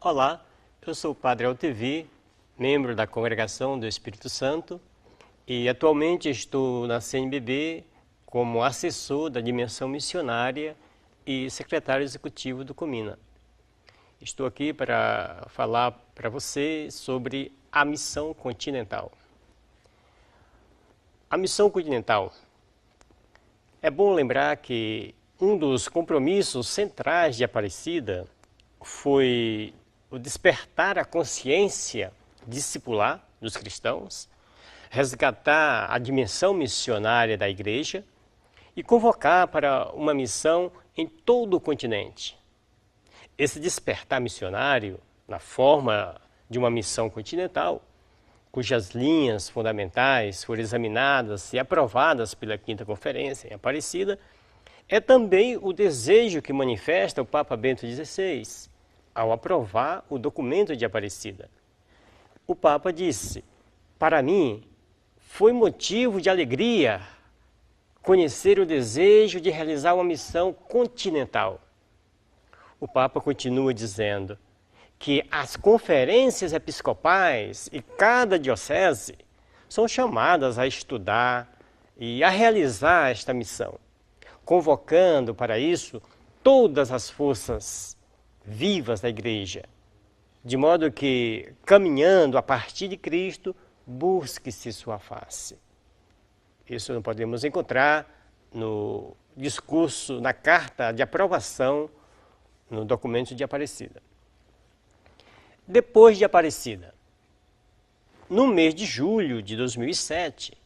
Olá, eu sou o Padre Altevi, membro da Congregação do Espírito Santo e atualmente estou na CNBB como assessor da dimensão missionária e secretário executivo do Comina. Estou aqui para falar para você sobre a missão continental. A missão continental. É bom lembrar que um dos compromissos centrais de Aparecida foi o despertar a consciência discipular dos cristãos, resgatar a dimensão missionária da Igreja e convocar para uma missão em todo o continente. Esse despertar missionário, na forma de uma missão continental, cujas linhas fundamentais foram examinadas e aprovadas pela Quinta Conferência em Aparecida, é também o desejo que manifesta o Papa Bento XVI ao aprovar o documento de Aparecida. O Papa disse: "Para mim, foi motivo de alegria conhecer o desejo de realizar uma missão continental." O Papa continua dizendo que as conferências episcopais e cada diocese são chamadas a estudar e a realizar esta missão, convocando para isso todas as forças vivas da Igreja, de modo que, caminhando a partir de Cristo, busque-se sua face. Isso não podemos encontrar no discurso, na carta de aprovação, no documento de Aparecida. Depois de Aparecida, no mês de julho de 2007,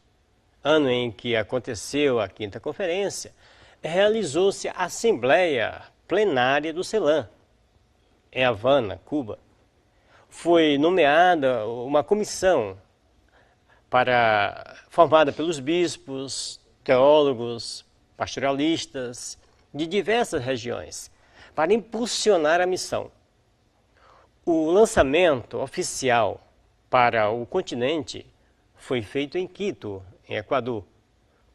ano em que aconteceu a Quinta Conferência, realizou-se a Assembleia Plenária do CELAM, em Havana, Cuba. Foi nomeada uma comissão formada pelos bispos, teólogos, pastoralistas de diversas regiões, para impulsionar a missão. O lançamento oficial para o continente foi feito em Quito, em Equador,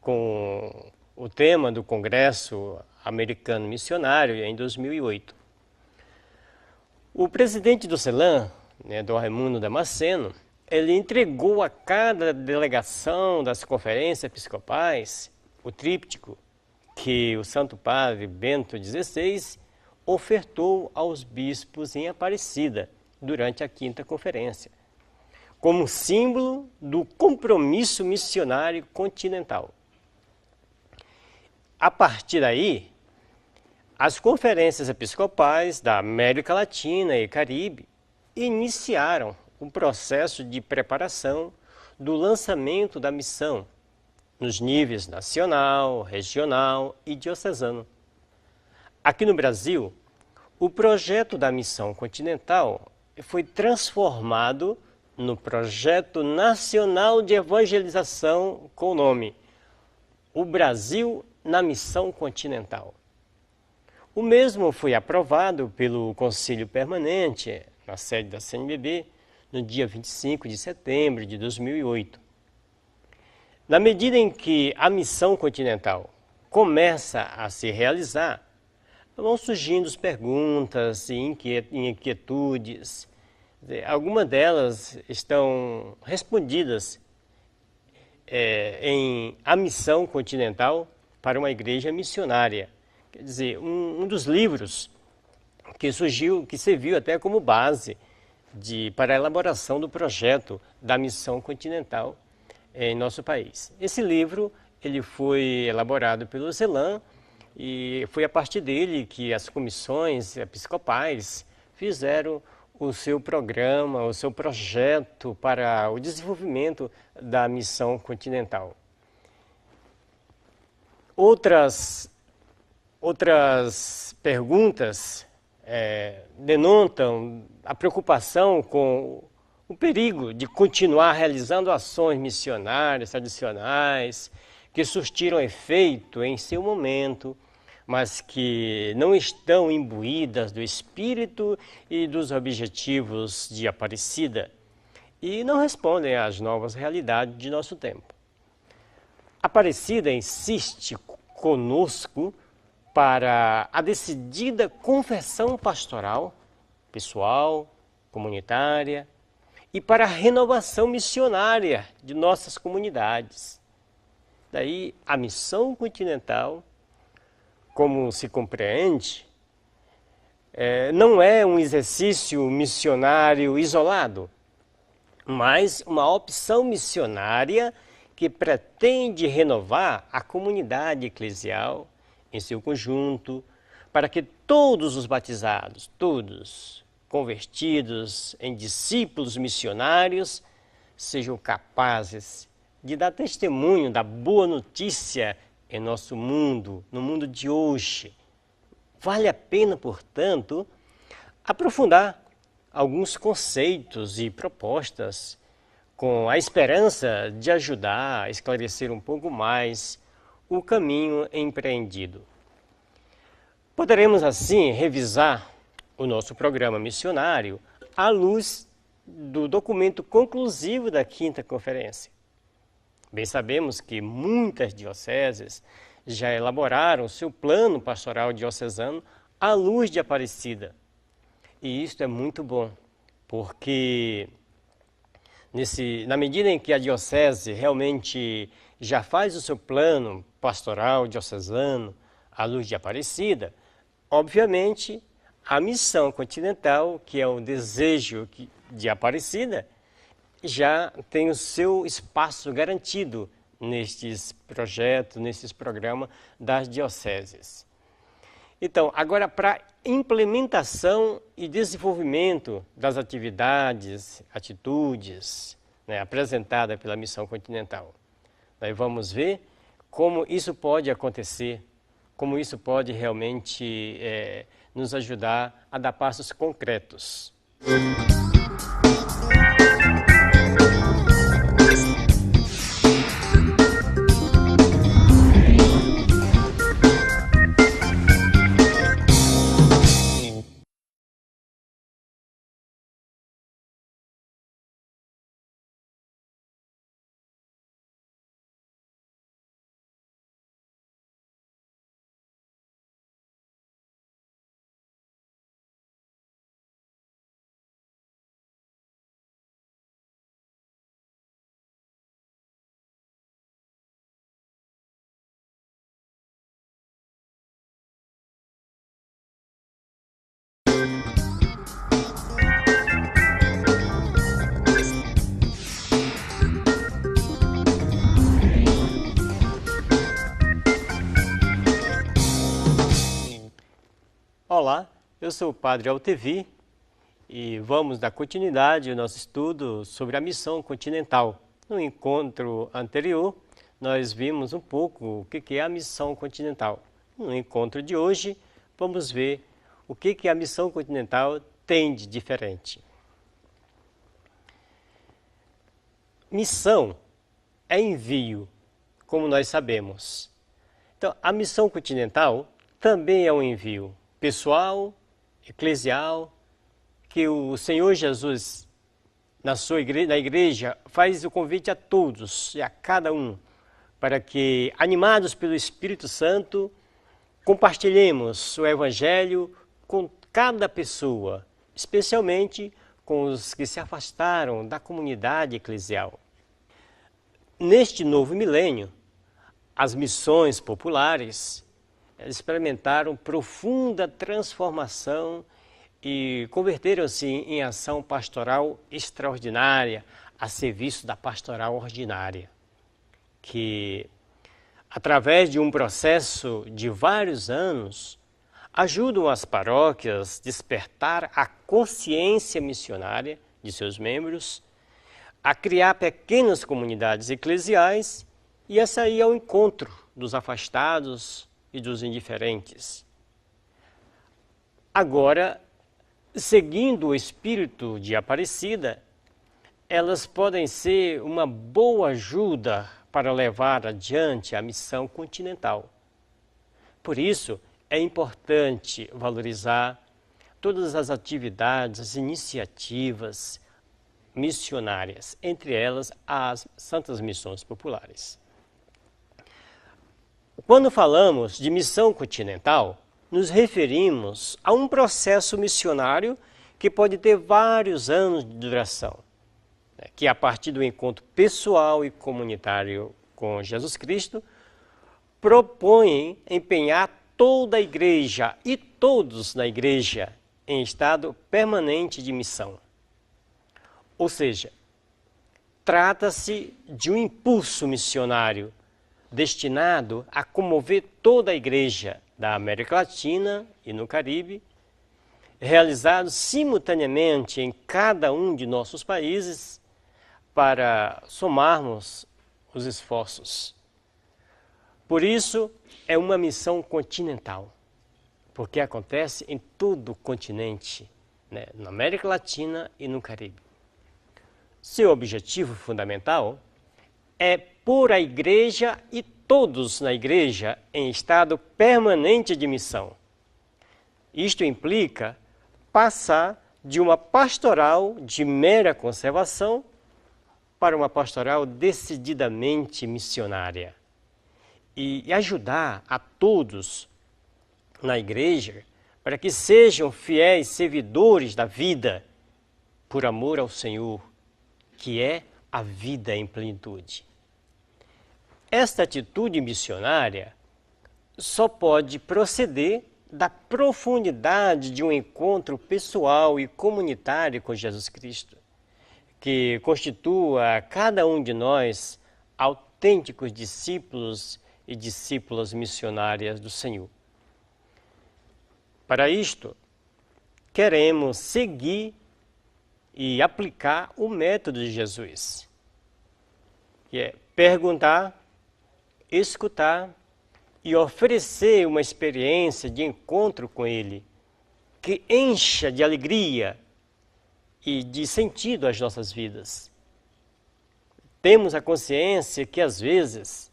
com o tema do Congresso Americano Missionário em 2008. O presidente do CELAM, Dom Raimundo Damasceno, ele entregou a cada delegação das conferências episcopais o tríptico que o Santo Padre Bento XVI ofertou aos bispos em Aparecida durante a Quinta Conferência, como símbolo do compromisso missionário continental. A partir daí, as conferências episcopais da América Latina e Caribe iniciaram o processo de preparação do lançamento da missão nos níveis nacional, regional e diocesano. Aqui no Brasil, o projeto da missão continental foi transformado no Projeto Nacional de Evangelização com o nome O Brasil na Missão Continental. O mesmo foi aprovado pelo Conselho Permanente, na sede da CNBB, no dia 25 de setembro de 2008. Na medida em que a missão continental começa a se realizar, vão surgindo perguntas e inquietudes. Algumas delas estão respondidas em A Missão Continental para uma Igreja Missionária. Quer dizer, um dos livros que surgiu, que serviu até como base para a elaboração do projeto da Missão Continental em nosso país. Esse livro ele foi elaborado pelo CELAM, e foi a partir dele que as comissões episcopais fizeram o seu programa, o seu projeto para o desenvolvimento da missão continental. Outras perguntas denotam a preocupação com o perigo de continuar realizando ações missionárias tradicionais que surtiram efeito em seu momento, mas que não estão imbuídas do espírito e dos objetivos de Aparecida e não respondem às novas realidades de nosso tempo. Aparecida insiste conosco para a decidida conversão pastoral, pessoal comunitária e para a renovação missionária de nossas comunidades. Daí a missão continental, como se compreende, não é um exercício missionário isolado, mas uma opção missionária que pretende renovar a comunidade eclesial em seu conjunto, para que todos os batizados, todos convertidos em discípulos missionários, sejam capazes de dar testemunho da boa notícia em nosso mundo, no mundo de hoje. Vale a pena, portanto, aprofundar alguns conceitos e propostas com a esperança de ajudar a esclarecer um pouco mais o caminho empreendido. Poderemos, assim, revisar o nosso programa missionário à luz do documento conclusivo da Quinta Conferência. Bem sabemos que muitas dioceses já elaboraram seu plano pastoral diocesano à luz de Aparecida. E isto é muito bom, porque na medida em que a diocese realmente já faz o seu plano pastoral diocesano à luz de Aparecida, obviamente a missão continental, que é o desejo de Aparecida, já tem o seu espaço garantido nestes projetos, nesses programas das dioceses. Então, agora para implementação e desenvolvimento das atividades, atitudes, apresentadas pela Missão Continental. Nós vamos ver como isso pode acontecer, como isso pode realmente nos ajudar a dar passos concretos. Olá, eu sou o Padre Altevi e vamos dar continuidade ao nosso estudo sobre a missão continental. No encontro anterior, nós vimos um pouco o que é a missão continental. No encontro de hoje, vamos ver o que a missão continental tem de diferente. Missão é envio, como nós sabemos. Então, a missão continental também é um envio pessoal, eclesial, que o Senhor Jesus, na igreja, faz o convite a todos e a cada um, para que, animados pelo Espírito Santo, compartilhemos o Evangelho com cada pessoa, especialmente com os que se afastaram da comunidade eclesial. Neste novo milênio, as missões populares experimentaram profunda transformação e converteram-se em ação pastoral extraordinária a serviço da pastoral ordinária, que, através de um processo de vários anos, ajudam as paróquias a despertar a consciência missionária de seus membros, a criar pequenas comunidades eclesiais e a sair ao encontro dos afastados e dos indiferentes. Agora, seguindo o espírito de Aparecida, elas podem ser uma boa ajuda para levar adiante a missão continental. Por isso, é importante valorizar todas as atividades, as iniciativas missionárias, entre elas as Santas Missões Populares. Quando falamos de missão continental, nos referimos a um processo missionário que pode ter vários anos de duração, né, que a partir do encontro pessoal e comunitário com Jesus Cristo, propõem empenhar toda a igreja e todos na igreja em estado permanente de missão. Ou seja, trata-se de um impulso missionário destinado a comover toda a igreja da América Latina e no Caribe, realizado simultaneamente em cada um de nossos países para somarmos os esforços. Por isso, é uma missão continental, porque acontece em todo o continente, né, na América Latina e no Caribe. Seu objetivo fundamental é pôr a igreja e todos na igreja em estado permanente de missão. Isto implica passar de uma pastoral de mera conservação para uma pastoral decididamente missionária e ajudar a todos na igreja para que sejam fiéis servidores da vida por amor ao Senhor, que é a vida em plenitude. Esta atitude missionária só pode proceder da profundidade de um encontro pessoal e comunitário com Jesus Cristo, que constitua a cada um de nós autênticos discípulos e discípulas missionárias do Senhor. Para isto, queremos seguir e aplicar o método de Jesus, que é perguntar, escutar e oferecer uma experiência de encontro com Ele, que encha de alegria e de sentido as nossas vidas. Temos a consciência que, às vezes,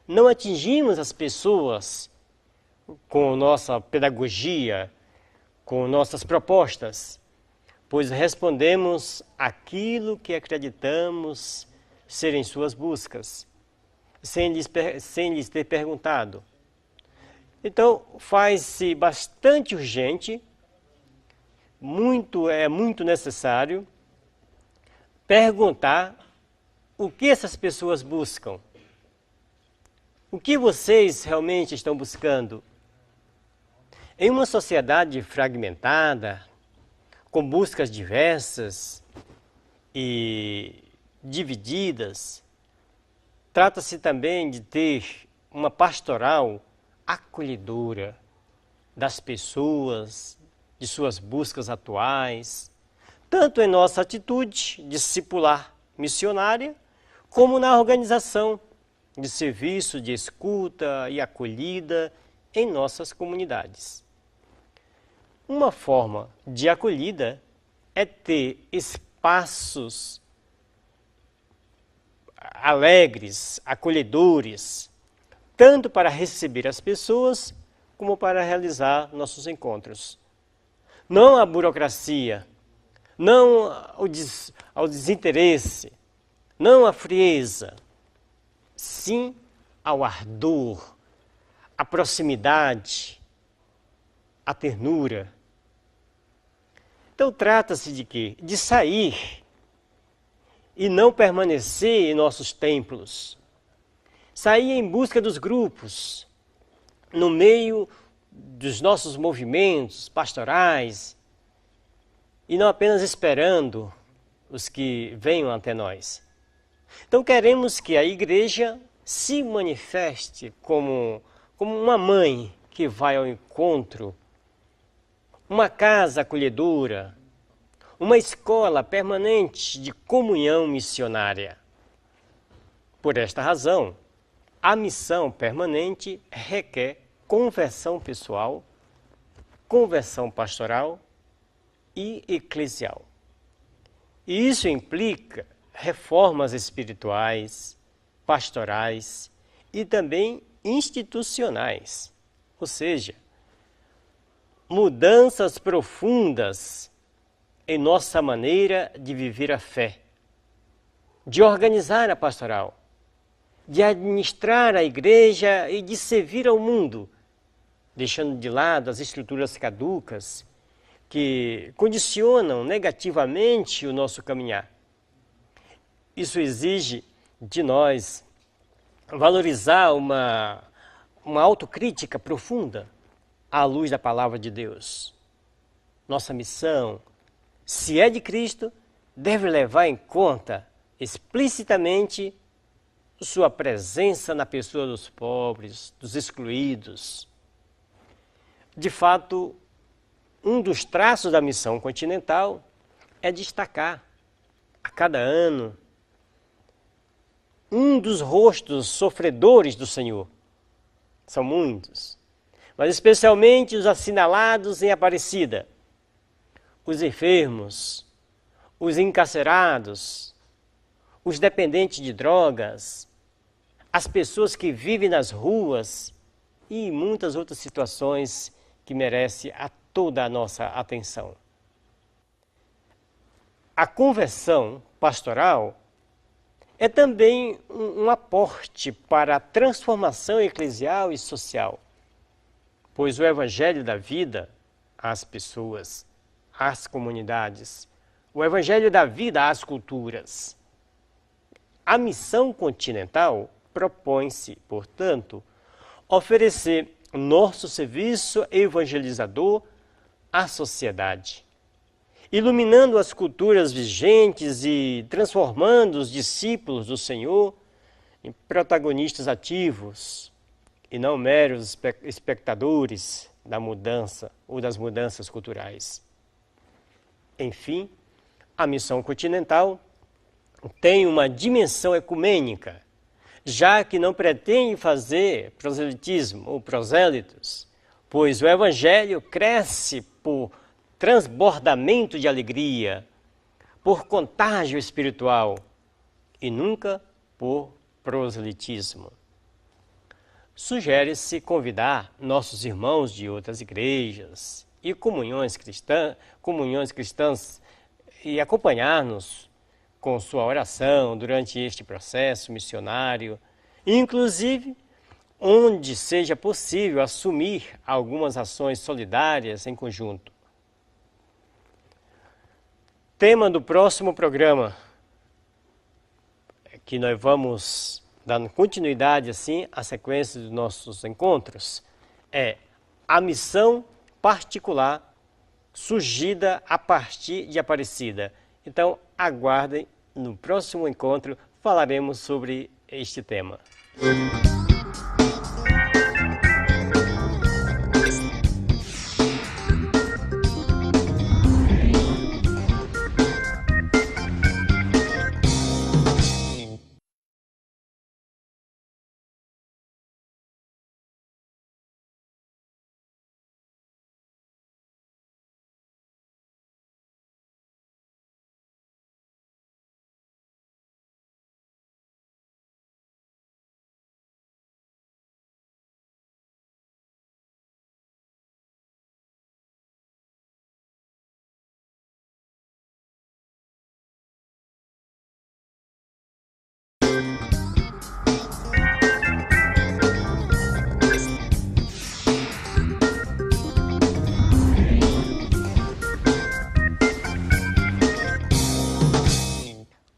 não atingimos as pessoas com nossa pedagogia, com nossas propostas, pois respondemos aquilo que acreditamos serem suas buscas, sem lhes ter perguntado. Então, faz-se bastante urgente, é muito necessário perguntar o que essas pessoas buscam. O que vocês realmente estão buscando? Em uma sociedade fragmentada, com buscas diversas e divididas, trata-se também de ter uma pastoral acolhedora das pessoas, de suas buscas atuais, tanto em nossa atitude discipular missionária, como na organização de serviço de escuta e acolhida em nossas comunidades. Uma forma de acolhida é ter espaços alegres, acolhedores, tanto para receber as pessoas, como para realizar nossos encontros. Não à burocracia, não ao desinteresse, não à frieza, sim ao ardor, à proximidade, à ternura. Então trata-se de quê? De sair e não permanecer em nossos templos. Sair em busca dos grupos, no meio dos nossos movimentos pastorais, e não apenas esperando os que venham até nós. Então queremos que a igreja se manifeste como uma mãe que vai ao encontro, uma casa acolhedora, uma escola permanente de comunhão missionária. Por esta razão, a missão permanente requer conversão pessoal, conversão pastoral e eclesial. E isso implica reformas espirituais, pastorais e também institucionais, ou seja, mudanças profundas em nossa maneira de viver a fé, de organizar a pastoral, de administrar a igreja e de servir ao mundo, deixando de lado as estruturas caducas que condicionam negativamente o nosso caminhar. Isso exige de nós valorizar uma autocrítica profunda à luz da palavra de Deus. Nossa missão, se é de Cristo, deve levar em conta explicitamente sua presença na pessoa dos pobres, dos excluídos. De fato, um dos traços da missão continental é destacar, a cada ano, um dos rostos sofredores do Senhor. São muitos, mas especialmente os assinalados em Aparecida, os enfermos, os encarcerados, os dependentes de drogas, as pessoas que vivem nas ruas e muitas outras situações que merecem toda a nossa atenção. A conversão pastoral é também um aporte para a transformação eclesial e social, pois o evangelho da vida às pessoas, às comunidades, o evangelho da vida às culturas. A missão continental propõe-se, portanto, oferecer nosso serviço evangelizador à sociedade, iluminando as culturas vigentes e transformando os discípulos do Senhor em protagonistas ativos e não meros espectadores da mudança ou das mudanças culturais. Enfim, a missão continental tem uma dimensão ecumênica, já que não pretende fazer proselitismo ou prosélitos, pois o Evangelho cresce por transbordamento de alegria, por contágio espiritual e nunca por proselitismo. Sugere-se convidar nossos irmãos de outras igrejas e comunhões cristãs e acompanhar-nos com sua oração durante este processo missionário, inclusive onde seja possível assumir algumas ações solidárias em conjunto. Tema do próximo programa, que nós vamos dando continuidade assim à sequência dos nossos encontros, é a missão particular surgida a partir de Aparecida. Então, aguardem, no próximo encontro falaremos sobre este tema.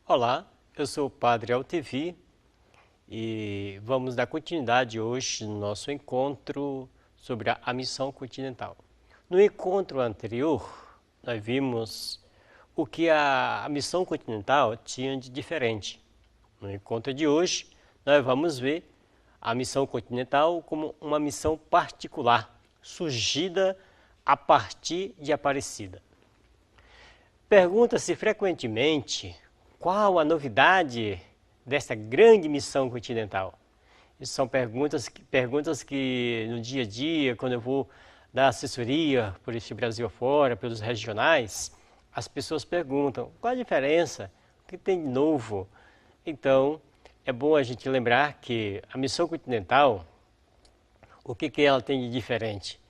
Olá, eu sou o Padre Altevi e vamos dar continuidade hoje no nosso encontro sobre a missão continental. No encontro anterior, nós vimos o que a missão continental tinha de diferente. No encontro de hoje, nós vamos ver a missão continental como uma missão particular, surgida a partir de Aparecida. Pergunta-se frequentemente qual a novidade desta grande missão continental. Isso são perguntas que no dia a dia, quando eu vou dar assessoria por este Brasil afora, pelos regionais, as pessoas perguntam qual a diferença, o que tem de novo. Então, é bom a gente lembrar que a missão continental, o que ela tem de diferente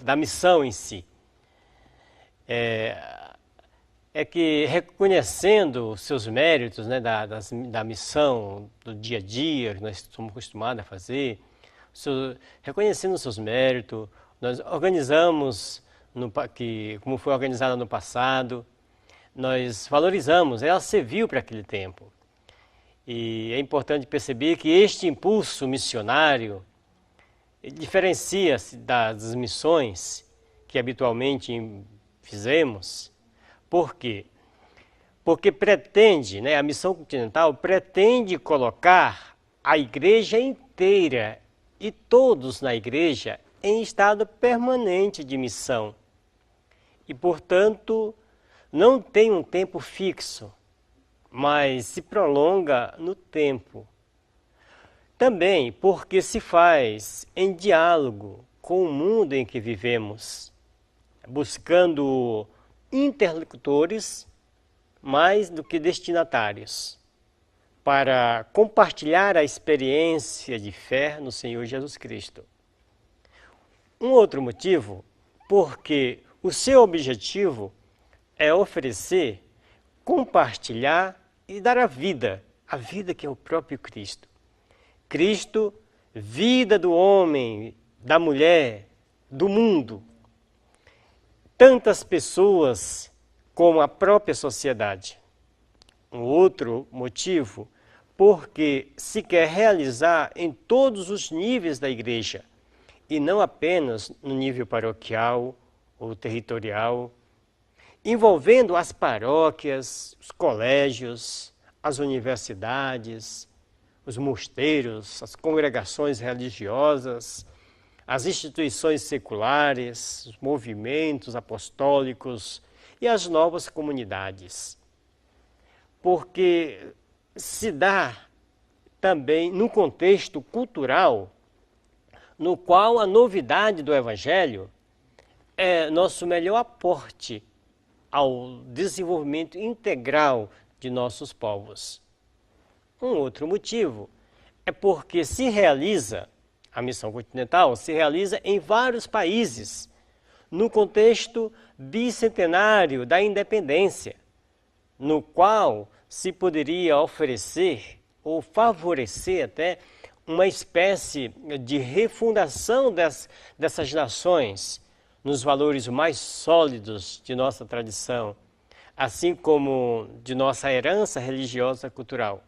da missão em si? É que reconhecendo os seus méritos, né, da missão do dia a dia, que nós somos acostumados a fazer, reconhecendo os seus méritos, nós organizamos como foi organizada no passado. Nós valorizamos, ela serviu para aquele tempo. E é importante perceber que este impulso missionário diferencia-se das missões que habitualmente fizemos. Por quê? Porque pretende, a missão continental pretende colocar a igreja inteira e todos na igreja em estado permanente de missão. E, portanto, não tem um tempo fixo, mas se prolonga no tempo. Também porque se faz em diálogo com o mundo em que vivemos, buscando interlocutores mais do que destinatários, para compartilhar a experiência de fé no Senhor Jesus Cristo. Um outro motivo, porque o seu objetivo é oferecer, compartilhar e dar a vida que é o próprio Cristo. Cristo, vida do homem, da mulher, do mundo. Tantas pessoas como a própria sociedade. Um outro motivo, porque se quer realizar em todos os níveis da igreja, e não apenas no nível paroquial ou territorial, envolvendo as paróquias, os colégios, as universidades, os mosteiros, as congregações religiosas, as instituições seculares, os movimentos apostólicos e as novas comunidades. Porque se dá também no contexto cultural, no qual a novidade do Evangelho é nosso melhor aporte ao desenvolvimento integral de nossos povos. Um outro motivo é porque a missão continental se realiza em vários países, no contexto bicentenário da independência, no qual se poderia oferecer ou favorecer até uma espécie de refundação dessas nações nos valores mais sólidos de nossa tradição, assim como de nossa herança religiosa cultural.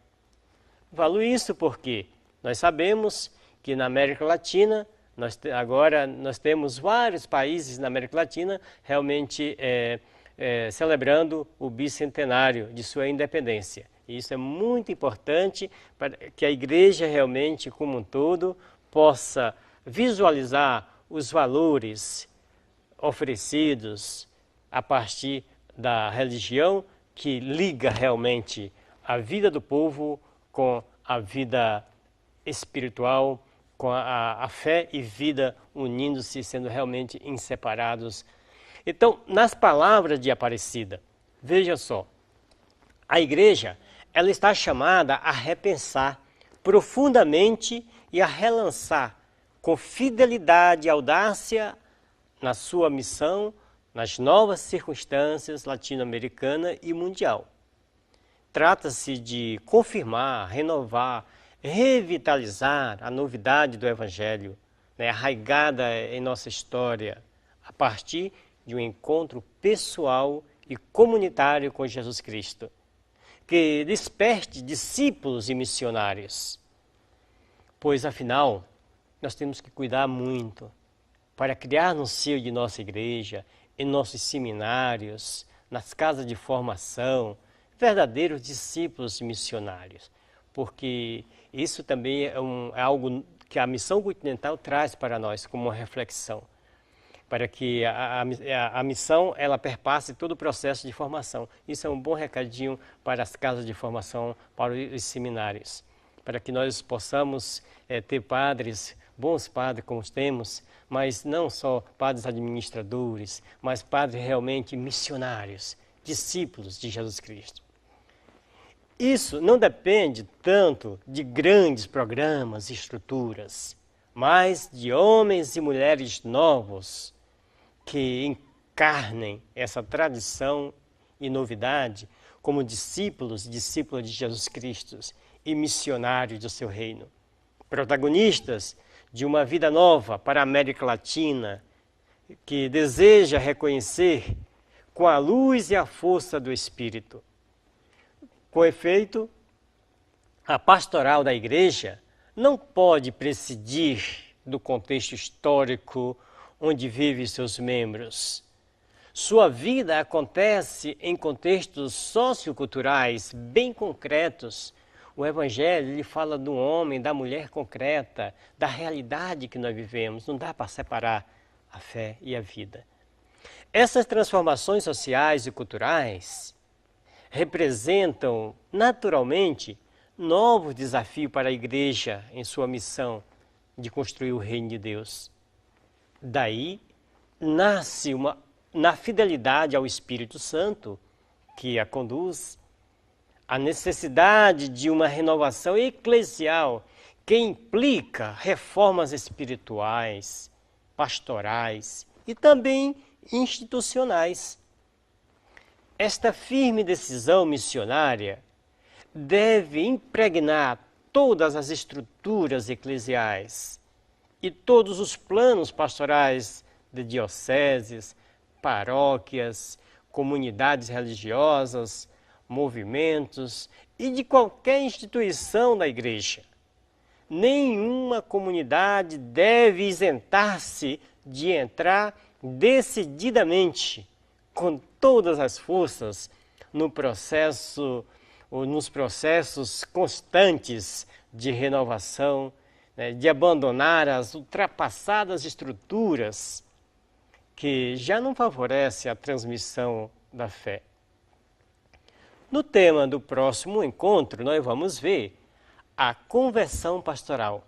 Falo isso porque nós sabemos que na América Latina, agora nós temos vários países na América Latina realmente celebrando o bicentenário de sua independência. E isso é muito importante para que a igreja realmente, como um todo, possa visualizar os valores oferecidos a partir da religião que liga realmente a vida do povo com a vida espiritual, com a fé e vida unindo-se, sendo realmente inseparados. Então, nas palavras de Aparecida, veja só, a igreja ela está chamada a repensar profundamente e a relançar com fidelidade e audácia na sua missão, nas novas circunstâncias latino-americana e mundial. Trata-se de confirmar, renovar, revitalizar a novidade do Evangelho, arraigada em nossa história, a partir de um encontro pessoal e comunitário com Jesus Cristo, que desperte discípulos e missionários. Pois, afinal, nós temos que cuidar muito para criar no seio de nossa igreja, em nossos seminários, nas casas de formação, verdadeiros discípulos missionários, porque isso também é algo que a missão continental traz para nós como uma reflexão, para que a missão ela perpasse todo o processo de formação. Isso é um bom recadinho para as casas de formação, para os seminários, para que nós possamos ter padres, bons padres como temos, mas não só padres administradores, mas padres realmente missionários, discípulos de Jesus Cristo. Isso não depende tanto de grandes programas e estruturas, mas de homens e mulheres novos que encarnem essa tradição e novidade como discípulos e discípulas de Jesus Cristo e missionários do seu reino. Protagonistas de uma vida nova para a América Latina, que deseja reconhecer com a luz e a força do Espírito. Com efeito, a pastoral da igreja não pode prescindir do contexto histórico onde vivem seus membros. Sua vida acontece em contextos socioculturais bem concretos. O Evangelho lhe fala do homem, da mulher concreta, da realidade que nós vivemos. Não dá para separar a fé e a vida. Essas transformações sociais e culturais representam naturalmente novos desafios para a igreja em sua missão de construir o reino de Deus. Daí nasce na fidelidade ao Espírito Santo, que a conduz, a necessidade de uma renovação eclesial que implica reformas espirituais, pastorais e também institucionais. Esta firme decisão missionária deve impregnar todas as estruturas eclesiais e todos os planos pastorais de dioceses, paróquias, comunidades religiosas, movimentos e de qualquer instituição da igreja. Nenhuma comunidade deve isentar-se de entrar decididamente, com todas as forças, nos processos constantes de renovação, de abandonar as ultrapassadas estruturas que já não favorecem a transmissão da fé. No tema do próximo encontro, nós vamos ver a conversão pastoral.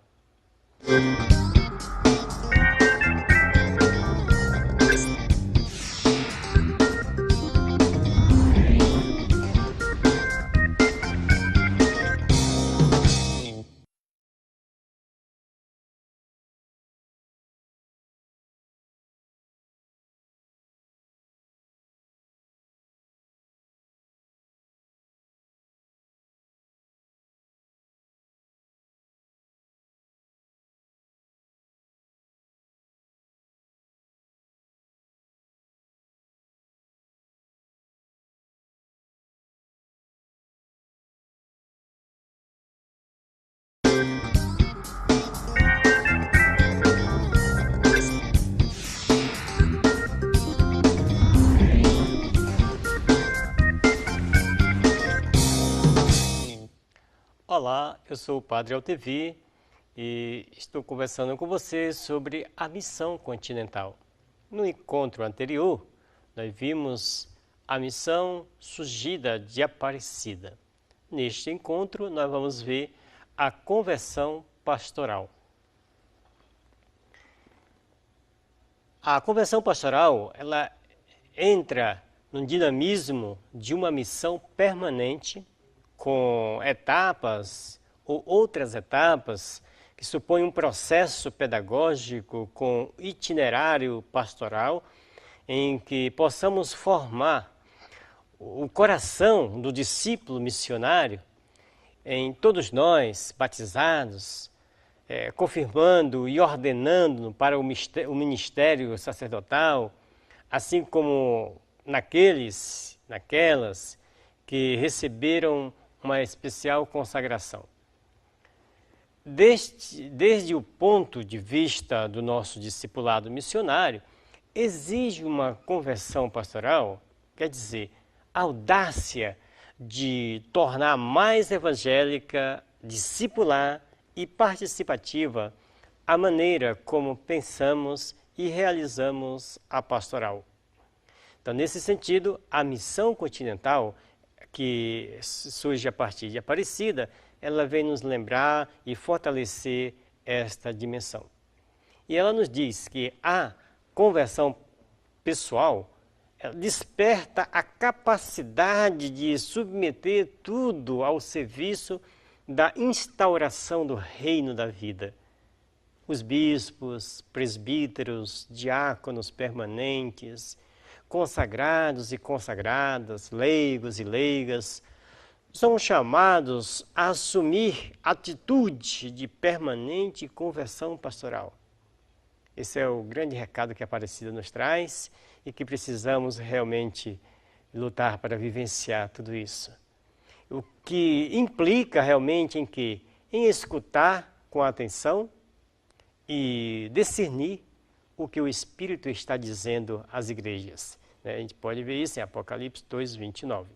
Olá, eu sou o Padre Altevi e estou conversando com você sobre a missão continental. No encontro anterior, nós vimos a missão surgida de Aparecida. Neste encontro, nós vamos ver a conversão pastoral. A conversão pastoral, ela entra no dinamismo de uma missão permanente, com etapas ou outras etapas que supõem um processo pedagógico com itinerário pastoral em que possamos formar o coração do discípulo missionário em todos nós batizados, confirmando e ordenando para o ministério sacerdotal, assim como naquelas que receberam uma especial consagração. Desde o ponto de vista do nosso discipulado missionário, exige uma conversão pastoral, quer dizer, audácia de tornar mais evangélica, discipular e participativa a maneira como pensamos e realizamos a pastoral. Então, nesse sentido, a missão continental, que surge a partir de Aparecida, ela vem nos lembrar e fortalecer esta dimensão. E ela nos diz que a conversão pessoal ela desperta a capacidade de submeter tudo ao serviço da instauração do reino da vida. Os bispos, presbíteros, diáconos permanentes, consagrados e consagradas, leigos e leigas, são chamados a assumir atitude de permanente conversão pastoral. Esse é o grande recado que a Aparecida nos traz e que precisamos realmente lutar para vivenciar tudo isso. O que implica realmente em que? Em escutar com atenção e discernir o que o Espírito está dizendo às igrejas. A gente pode ver isso em Apocalipse 2, 29.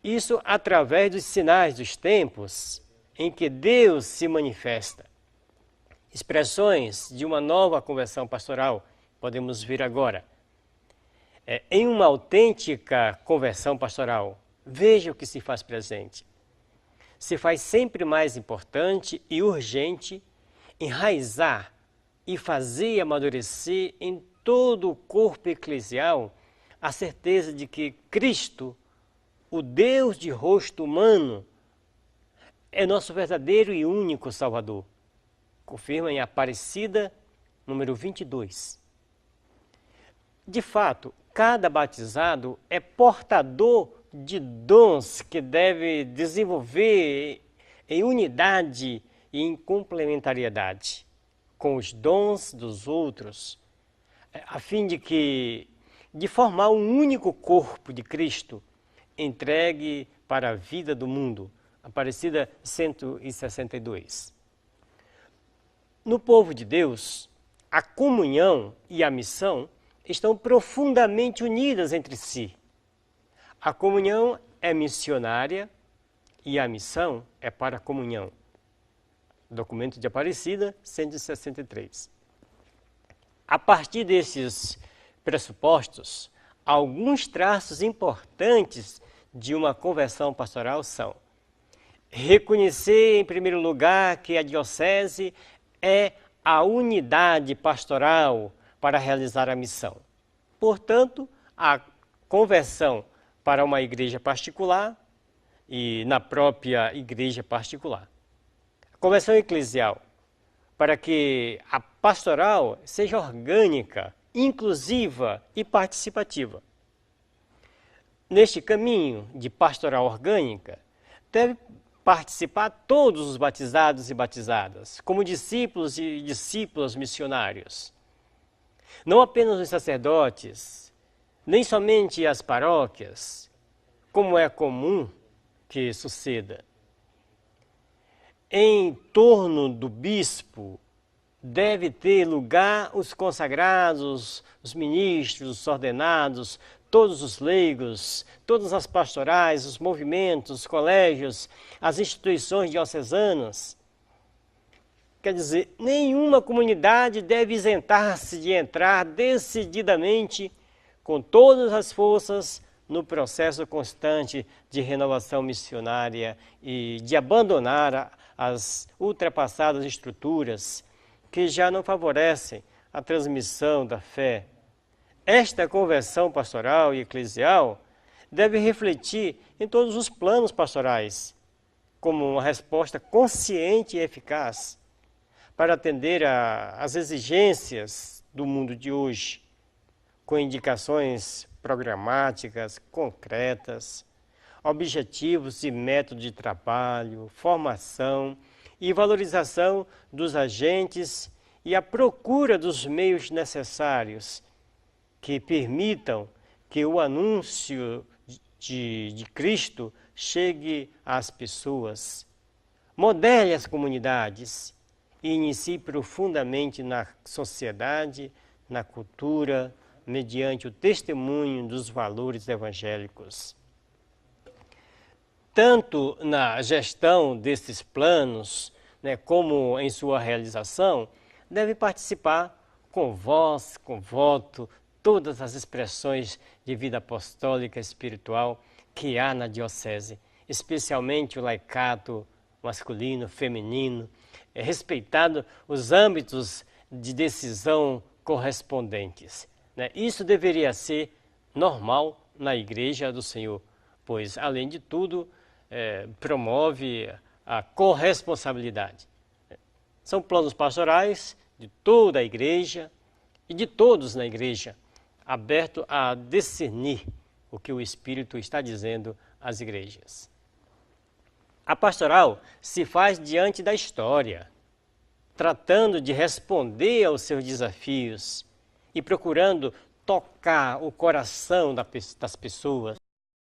Isso através dos sinais dos tempos em que Deus se manifesta. Expressões de uma nova conversão pastoral, podemos ver agora. Em uma autêntica conversão pastoral, veja o que se faz presente. Se faz sempre mais importante e urgente enraizar e fazer amadurecer em todo o corpo eclesial a certeza de que Cristo, o Deus de rosto humano, é nosso verdadeiro e único Salvador. Confirma em Aparecida, número 22. De fato, cada batizado é portador de dons que deve desenvolver em unidade e em complementariedade com os dons dos outros, a fim de formar um único corpo de Cristo entregue para a vida do mundo. Aparecida 162. No povo de Deus, a comunhão e a missão estão profundamente unidas entre si. A comunhão é missionária e a missão é para a comunhão. Documento de Aparecida 163. A partir desses pressupostos, alguns traços importantes de uma conversão pastoral são: reconhecer, em primeiro lugar, que a diocese é a unidade pastoral para realizar a missão. Portanto, a conversão para uma igreja particular e na própria igreja particular. A conversão eclesial, para que a pastoral seja orgânica, inclusiva e participativa. Neste caminho de pastoral orgânica, deve participar todos os batizados e batizadas, como discípulos e discípulas missionários. Não apenas os sacerdotes, nem somente as paróquias, como é comum que suceda. Em torno do bispo deve ter lugar os consagrados, os ministros, os ordenados, todos os leigos, todas as pastorais, os movimentos, os colégios, as instituições diocesanas. Quer dizer, nenhuma comunidade deve isentar-se de entrar decididamente, com todas as forças, no processo constante de renovação missionária e de abandonar as ultrapassadas estruturas que já não favorecem a transmissão da fé. Esta conversão pastoral e eclesial deve refletir em todos os planos pastorais, como uma resposta consciente e eficaz para atender às exigências do mundo de hoje, com indicações programáticas, concretas, objetivos e método de trabalho, formação e valorização dos agentes e a procura dos meios necessários que permitam que o anúncio de Cristo chegue às pessoas. Modele as comunidades e inicie profundamente na sociedade, na cultura, mediante o testemunho dos valores evangélicos. Tanto na gestão desses planos, como em sua realização, deve participar com voz, com voto, todas as expressões de vida apostólica e espiritual que há na diocese, especialmente o laicato masculino, feminino, respeitado os âmbitos de decisão correspondentes. Isso deveria ser normal na Igreja do Senhor, pois, além de tudo, promove a corresponsabilidade. São planos pastorais de toda a Igreja e de todos na Igreja, aberto a discernir o que o Espírito está dizendo às igrejas. A pastoral se faz diante da história. tratando de responder aos seus desafios e procurando tocar o coração das pessoas.